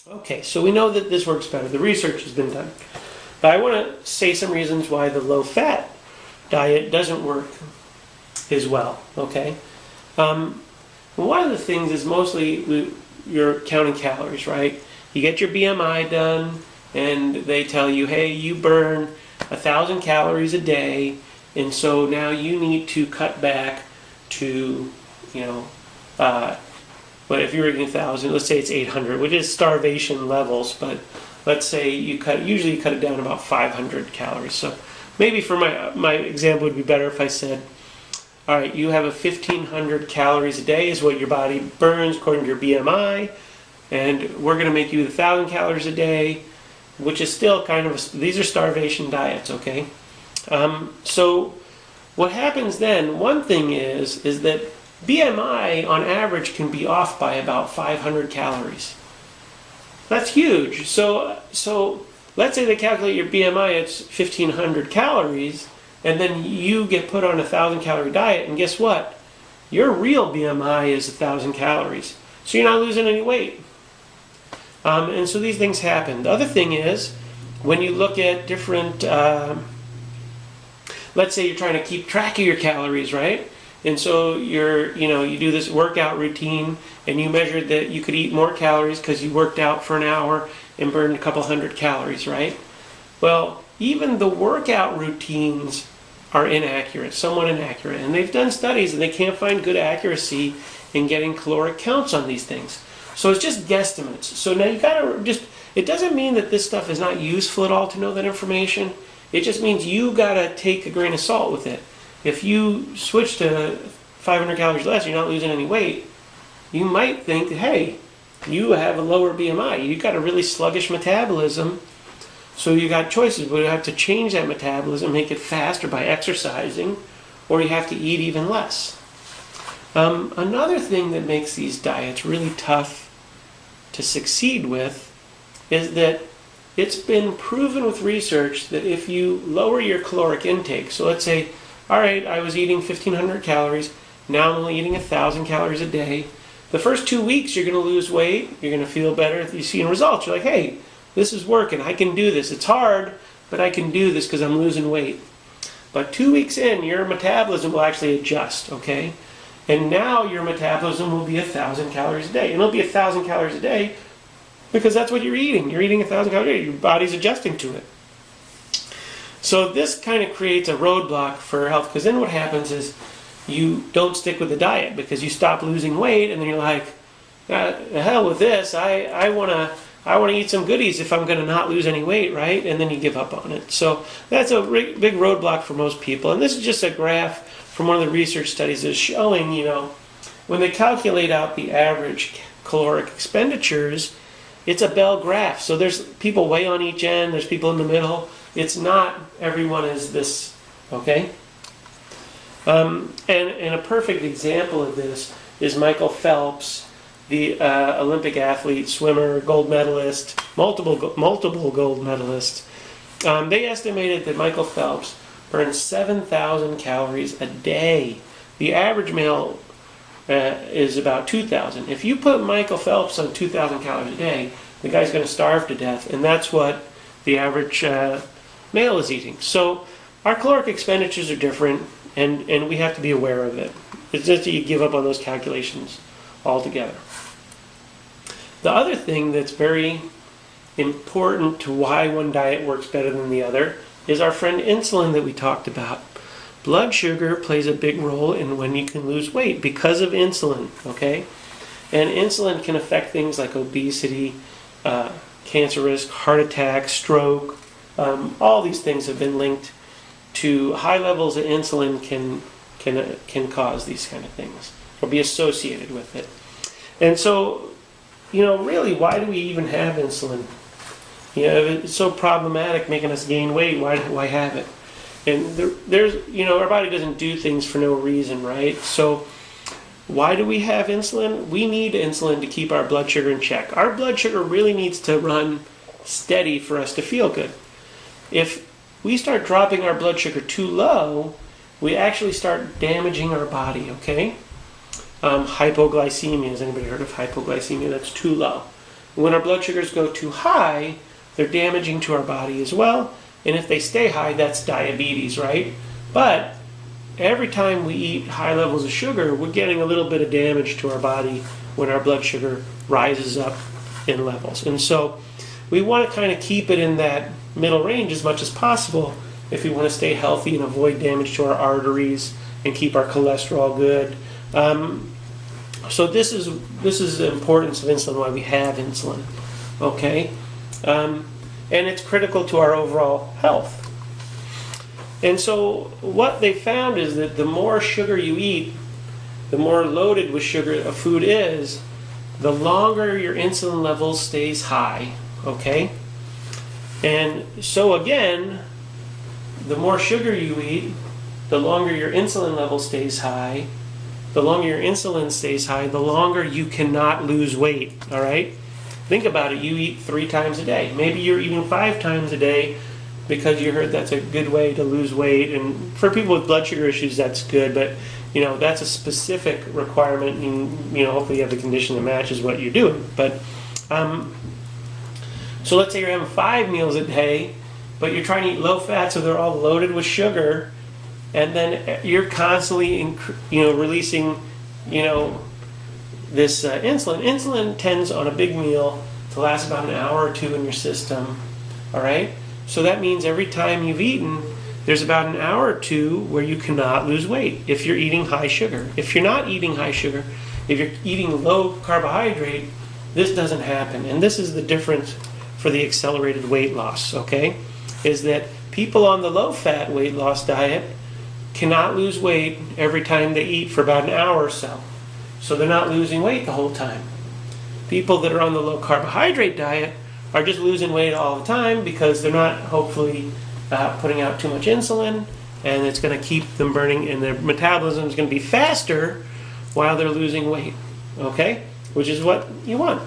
Okay, so we know that this works better. The research has been done. But I want to say some reasons why the low-fat diet doesn't work as well, okay? One of the things is mostly you're counting calories, right? You get your BMI done, and they tell you, hey, you burn 1,000 calories a day, and so now you need to cut back to, but if you're eating 1,000, let's say it's 800, which is starvation levels, but let's say usually you cut it down about 500 calories. So maybe for my example would be better if I said, all right, you have 1,500 calories a day is what your body burns according to your BMI, and we're going to make you 1,000 calories a day, which is still these are starvation diets, okay? So what happens then, one thing is that BMI on average can be off by about 500 calories. That's huge. So let's say they calculate your BMI, it's 1,500 calories, and then you get put on a 1,000 calorie diet, and guess what? Your real BMI is 1,000 calories. So you're not losing any weight. And so these things happen. The other thing is, when you look at different, let's say you're trying to keep track of your calories, right? And so you do this workout routine, and you measured that you could eat more calories because you worked out for an hour and burned a couple hundred calories, right? Well, even the workout routines are inaccurate, somewhat inaccurate. And they've done studies and they can't find good accuracy in getting caloric counts on these things. So it's just guesstimates. So now you gotta it doesn't mean that this stuff is not useful at all to know that information. It just means you gotta take a grain of salt with it. If you switch to 500 calories less, you're not losing any weight, you might think, hey, you have a lower BMI. You've got a really sluggish metabolism. So you got choices, but you have to change that metabolism, make it faster by exercising, or you have to eat even less. Another thing that makes these diets really tough to succeed with is that it's been proven with research that if you lower your caloric intake, so let's say, all right, I was eating 1,500 calories, now I'm only eating 1,000 calories a day. The first 2 weeks you're going to lose weight, you're going to feel better, you're seeing results. You're like, hey, this is working, I can do this. It's hard, but I can do this because I'm losing weight. But 2 weeks in, your metabolism will actually adjust, okay? And now your metabolism will be 1,000 calories a day. And it'll be 1,000 calories a day because that's what you're eating. You're eating 1,000 calories a day. Your body's adjusting to it. So this kind of creates a roadblock for health, because then what happens is you don't stick with the diet because you stop losing weight, and then you're like, the hell with this. I want to eat some goodies if I'm going to not lose any weight, right? And then you give up on it. So that's a big roadblock for most people. And this is just a graph from one of the research studies that's showing, when they calculate out the average caloric expenditures, it's a bell graph. So there's people way on each end, there's people in the middle. It's not everyone is this, okay? And a perfect example of this is Michael Phelps, the Olympic athlete, swimmer, gold medalist, multiple gold medalists. They estimated that Michael Phelps burns 7,000 calories a day. The average male is about 2,000. If you put Michael Phelps on 2,000 calories a day, the guy's going to starve to death, and that's what the average male is eating. So our caloric expenditures are different, and we have to be aware of it. It's just that you give up on those calculations altogether. The other thing that's very important to why one diet works better than the other is our friend insulin that we talked about. Blood sugar plays a big role in when you can lose weight because of insulin, okay? And insulin can affect things like obesity, cancer risk, heart attack, stroke. All these things have been linked to high levels of insulin can cause these kind of things or be associated with it. And so, really, why do we even have insulin? If it's so problematic making us gain weight, why have it? And there's, our body doesn't do things for no reason, right? So why do we have insulin? We need insulin to keep our blood sugar in check. Our blood sugar really needs to run steady for us to feel good. If we start dropping our blood sugar too low, we actually start damaging our body, okay? Hypoglycemia, has anybody heard of hypoglycemia? That's too low. When our blood sugars go too high, they're damaging to our body as well. And if they stay high, that's diabetes, right? But every time we eat high levels of sugar, we're getting a little bit of damage to our body when our blood sugar rises up in levels. And so we want to kind of keep it in that middle range as much as possible if we want to stay healthy and avoid damage to our arteries and keep our cholesterol good. So this is the importance of insulin, why we have insulin, okay? And it's critical to our overall health. And so what they found is that the more sugar you eat, the more loaded with sugar a food is, the longer your insulin level stays high, okay? And so again, the more sugar you eat, the longer your insulin level stays high. The longer your insulin stays high, the longer you cannot lose weight, all right? Think about it. You eat 3 times a day. Maybe you're eating 5 times a day because you heard that's a good way to lose weight. And for people with blood sugar issues, that's good. But, that's a specific requirement. And, hopefully you have the condition that matches what you're doing. But, so let's say you're having 5 meals a day, but you're trying to eat low fat, so they're all loaded with sugar. And then you're constantly, releasing, this insulin. Insulin tends on a big meal to last about an hour or 2 in your system. All right? So that means every time you've eaten, there's about an hour or 2 where you cannot lose weight if you're eating high sugar. If you're not eating high sugar, if you're eating low carbohydrate, this doesn't happen. And this is the difference for the accelerated weight loss, okay? Is that people on the low-fat weight loss diet cannot lose weight every time they eat for about an hour or so. So they're not losing weight the whole time. People that are on the low carbohydrate diet are just losing weight all the time because they're not hopefully putting out too much insulin, and it's going to keep them burning, and their metabolism is going to be faster while they're losing weight, okay? Which is what you want.